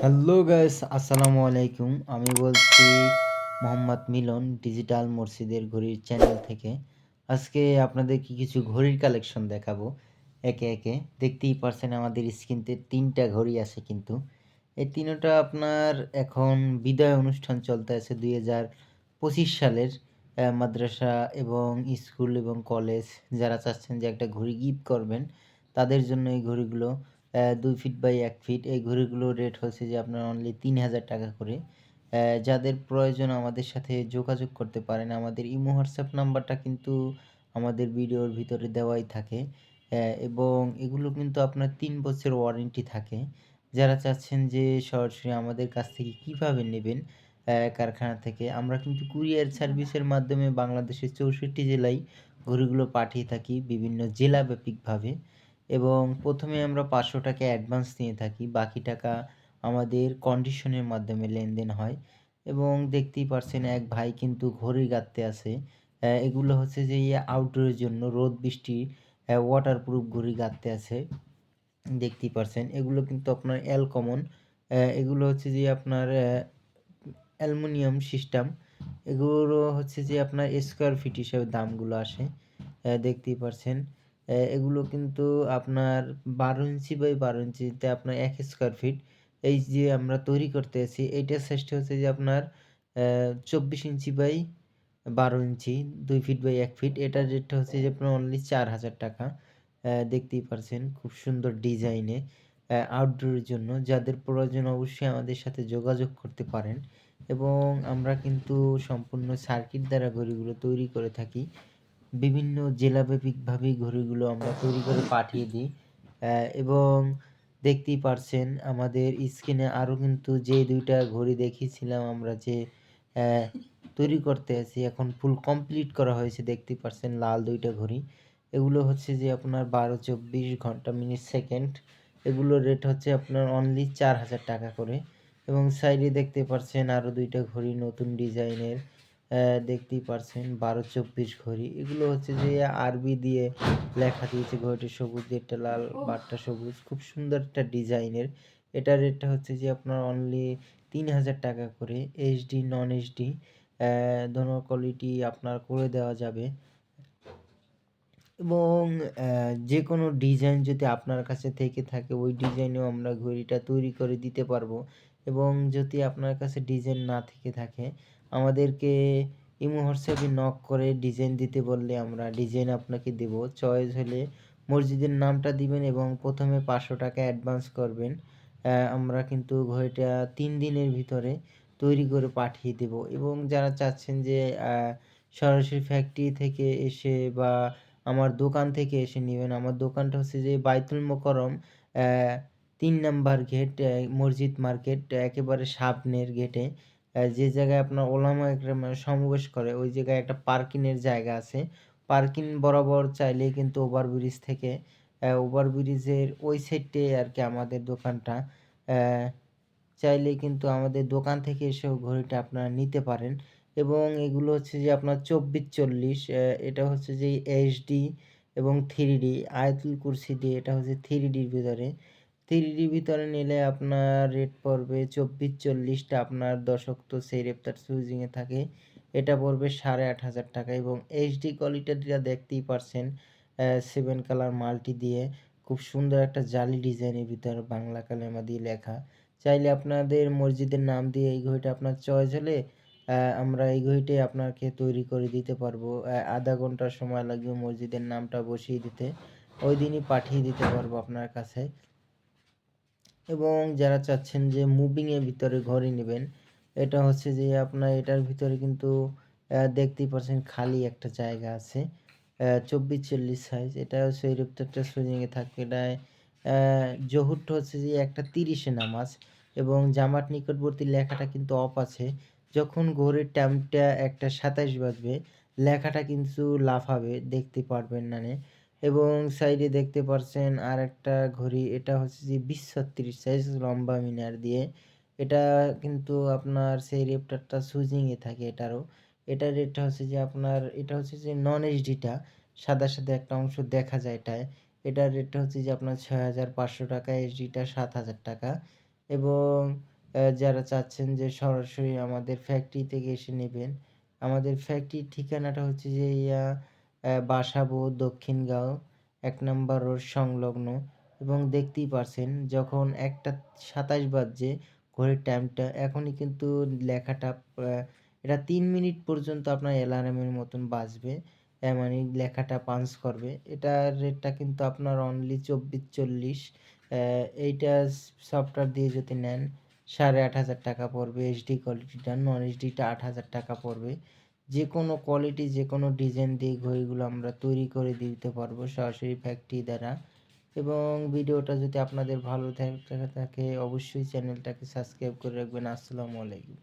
Hello guys, আসসালামু আলাইকুম। আমি বলছি মোহাম্মদ মিলন ডিজিটাল মসজিদের ঘড়ির চ্যানেল থেকে। আজকে আপনাদেরকে কিছু ঘড়ির কালেকশন দেখাবো একে একে। দেখতেই পারছেন আমাদের স্ক্রিনতে ৩টা ঘড়ি আছে কিন্তু। এই ৩টা আপনার এখন বিদায় অনুষ্ঠান চলতে আছে ২০২৫ সালের মাদ্রাসা এবং স্কুল এবং কলেজ যারা চাচ্ছেন যে একটা ঘড়ি গিফট করবেন, তাদের জন্য এই ঘড়িগুলো ২ ফিট বাই ১ ফিট। এই ঘড়িগুলোর রেট হচ্ছে যে আপনার অনলি ৳৩,০০০ করে। যাদের প্রয়োজন আমাদের সাথে যোগাযোগ করতে পারেন। আমাদের ইমো, হোয়াটসঅ্যাপ নাম্বারটা কিন্তু আমাদের ভিডিওর ভিতরে দেওয়াই থাকে। এবং এগুলো কিন্তু আপনার ৩ বছর ওয়ারেন্টি থাকে। যারা চাচ্ছেন যে সরাসরি আমাদের কাছ থেকে কিভাবে নেবেন কারখানা থেকে, আমরা কিন্তু কুরিয়ার সার্ভিসের মাধ্যমে বাংলাদেশের ৬৪ জেলায় ঘড়িগুলো পাঠিয়ে থাকি বিভিন্ন জেলাব্যাপিকভাবে। এবং ১ম এ আমরা ৳৫০০ অ্যাডভান্স নিয়ে থাকি। বাকি টাকা আমাদের কন্ডিশনের মাধ্যমে লেনদেন হয়। এবং দেখতেই পারছেন এক ভাই কিন্তু ঘড়ি গাঁথতে আছে। এগুলো হচ্ছে যে আউটডোরের জন্য রোদ বৃষ্টি ওয়াটারপ্রুফ ঘড়ি গাঁথতে আছে। দেখতেই পারছেন। এগুলো কিন্তু আপনার অ্যালকমন। এগুলো হচ্ছে যে আপনার অ্যালুমিনিয়াম সিস্টেম। এগুলো হচ্ছে যে আপনার স্কোয়ার ফিট হিসাবে দামগুলো আসে। দেখতেই পারছেন। এগুলো কিন্তু আপনার ১২ ইঞ্চি বাই ১২ ইঞ্চিতে আপনার ১ স্কোয়ার ফিট। এই যে আমরা তৈরি করতে আছি এইটার সাইজটা হচ্ছে যে আপনার ২৪ ইঞ্চি বাই ১২ ইঞ্চি, ২ ফিট বাই ১ ফিট। এটার রেটটা হচ্ছে যে আপনার অনলি ৳৪,০০০। দেখতেই পারছেন খুব সুন্দর ডিজাইনে আউটডোরের জন্য। যাদের প্রয়োজন অবশ্যই আমাদের সাথে যোগাযোগ করতে পারেন। এবং আমরা কিন্তু সম্পূর্ণ সার্কিট দ্বারা ঘড়িগুলো তৈরি করে থাকি। বিভিন্ন জেলাব্যাপিকভাবেই ঘড়িগুলো আমরা তৈরি করে পাঠিয়ে দিই। এবং দেখতেই পারছেন আমাদের স্ক্রিনে আরও কিন্তু যে ২ টা ঘড়ি দেখিয়েছিলাম আমরা যে অ্যা তৈরি করতে আছি, এখন ফুল কমপ্লিট করা হয়েছে দেখতেই পারছেন লাল ২ টা ঘড়ি। এগুলো হচ্ছে যে আপনার ১২, ২৪ ঘন্টা, মিনিট, সেকেন্ড। এগুলোর রেট হচ্ছে আপনার অনলি ৳৪,০০০ করে। এবং সাইডে দেখতে পারছেন আরও ২ টা ঘড়ি নতুন ডিজাইনের। দেখতেই পারছেন ১২-২৪ ঘড়ি। এগুলো হচ্ছে যে আরবি দিয়ে লেখা দিয়েছে, ঘড়িটা সবুজ দিয়ে একটা লাল, বারটা সবুজ। খুব সুন্দর একটা ডিজাইনের। এটার রেটটা হচ্ছে যে আপনার অনলি ৳৩,০০০ করে। এইচডি, নন এইচডি দোনো কোয়ালিটি আপনার করে দেওয়া যাবে। এবং যেকোনো ডিজাইন যদি আপনার কাছে থেকে থাকে ওই ডিজাইনেও আমরা ঘড়িটা তৈরি করে দিতে পারবো। এবং যদি আপনার কাছে ডিজাইন না থেকে থাকে আমাদেরকে ইমো, হোয়াটসঅ্যাপে নক করে ডিজাইন দিতে বললে আমরা ডিজাইন আপনাকে দেবো। চয়েস হলে মসজিদের নামটা দিবেন এবং ১ম এ ৳৫০০ অ্যাডভান্স করবেন। আমরা কিন্তু ঘড়িটা ৩ দিনের ভিতরে তৈরি করে পাঠিয়ে দেবো। এবং যারা চাচ্ছেন যে সরাসরি ফ্যাক্টরি থেকে এসে বা আমার দোকান থেকে এসে নিবেন। আমার দোকানটা হচ্ছে যে বায়তুল মোকাররম ৩ নাম্বার গেট, মসজিদ মার্কেট একেবারে সামনের গেটে। যে জায়গায় আপনার ওলামা একরামের সমাবেশ করে ওই জায়গায় একটা পার্কিং এর জায়গা আছে। পার্কিং বরাবর চাইলেই কিন্তু ওভারব্রিজ থেকে ওভারব্রিজের ওই সাইডে আরকি আমাদের দোকানটা। অ্যা চাইলেই কিন্তু আমাদের দোকান থেকে এসেও ঘড়িটা আপনারা নিতে পারেন। এবং এগুলো হচ্ছে যে আপনার ২৪-৪০ এটা হচ্ছে যে এইচডি এবং 3D আয়াতুল কুরসি দিয়ে, এটা হচ্ছে 3Dর ভিতরে। 3D ভিতরে নিলে আপনার রেট পড়বে ২৪-৪০ টা আপনার দশক্ত সেইরেপ্তার সুইজিং এ থাকে। এটা পড়বে ৳৮,৫০০ এবং এইচডি কোয়ালিটিটা দেখতেই পারছেন 7 কালার মাল্টি দিয়ে খুব সুন্দর একটা জালি ডিজাইনের ভিতরে বাংলা কালেমা দিয়ে লেখা। চাইলে আপনাদের মসজিদের নাম দিয়ে এই ঘড়িটা আপনার চয়েস হলে আমরা এই ঘড়িটাই আপনাকে তৈরি করে দিতে পারবো। ০.৫ ঘন্টা সময় লাগবে মসজিদের নামটা বসিয়ে দিতে। ওইদিনই পাঠিয়ে দিতে পারবো আপনার কাছে। এবং যারা চাচ্ছেন যে মুভিং এর ভিতরে ঘড়ি নিবেন, এটা হচ্ছে যে আপনার এটার ভিতরে কিন্তু দেখতেই পাচ্ছেন খালি একটা জায়গা আছে। ২৪-৪০ সাইজ। এটা হচ্ছে এই রেপ্টারটা সুইং এ থাকে। এটায় জোহরটা হচ্ছে যে একটা ৩০ এ নামাজ এবং জামাত নিকটবর্তী লেখাটা কিন্তু অফ আছে। যখন ঘড়ির টাইমটা ১টা ২৭ বাজবে, লেখাটা কিন্তু লাফাবে, দেখতে পারবেন নানে। এবং সাইডে দেখতে পারছেন আরেকটা ঘড়ি, এটা হচ্ছে যে ২০-৩৬ সাইজ লম্বা মিনার দিয়ে। এটা কিন্তু আপনার সেই রেপ্টারটা সুইজিং এ থাকে এটারও। এটার রেটটা হচ্ছে যে আপনার, এটা হচ্ছে যে নন এইচডিটা সাদা, সাদা একটা অংশ দেখা যায় এটায়। এটার রেটটা হচ্ছে যে আপনার ৳৬,৫০০, এইচডিটা ৳৭,০০০। এবং যারা চাচ্ছেন যে সরাসরি আমাদের ফ্যাক্টরি থেকে এসে নেবেন, আমাদের ফ্যাক্টরির ঠিকানাটা হচ্ছে যে বাসাবো দক্ষিণগাঁও ১ নাম্বার রোড সংলগ্ন। এবং দেখতেই পারছেন যখন ১টা ২৭ বাজছে ঘড়ির টাইমটা, এখনই কিন্তু লেখাটা আ এটা ৩ মিনিট পর্যন্ত আপনার অ্যালার্মের মতন বাজবে। মানে লেখাটা পাঞ্চ করবে। এটার রেটটা কিন্তু আপনার অনলি ২৪-৪০। এইটা সফটওয়্যার দিয়ে যদি নেন ৳৮,৫০০ পড়বে। এইচডি কোয়ালিটিটা, নন এইচডিটা ৳৮,০০০ পড়বে। যেকোনো কোয়ালিটি, যেকোনো ডিজাইন দিয়ে ঘড়িগুলো আমরা তৈরি করে দিতে পারবো সরাসরি ফ্যাক্টরি দ্বারা। এবং ভিডিওটা যদি আপনাদের ভালো থাকে অবশ্যই চ্যানেলটাকে সাবস্ক্রাইব করে রাখবেন। আসসালামু আলাইকুম।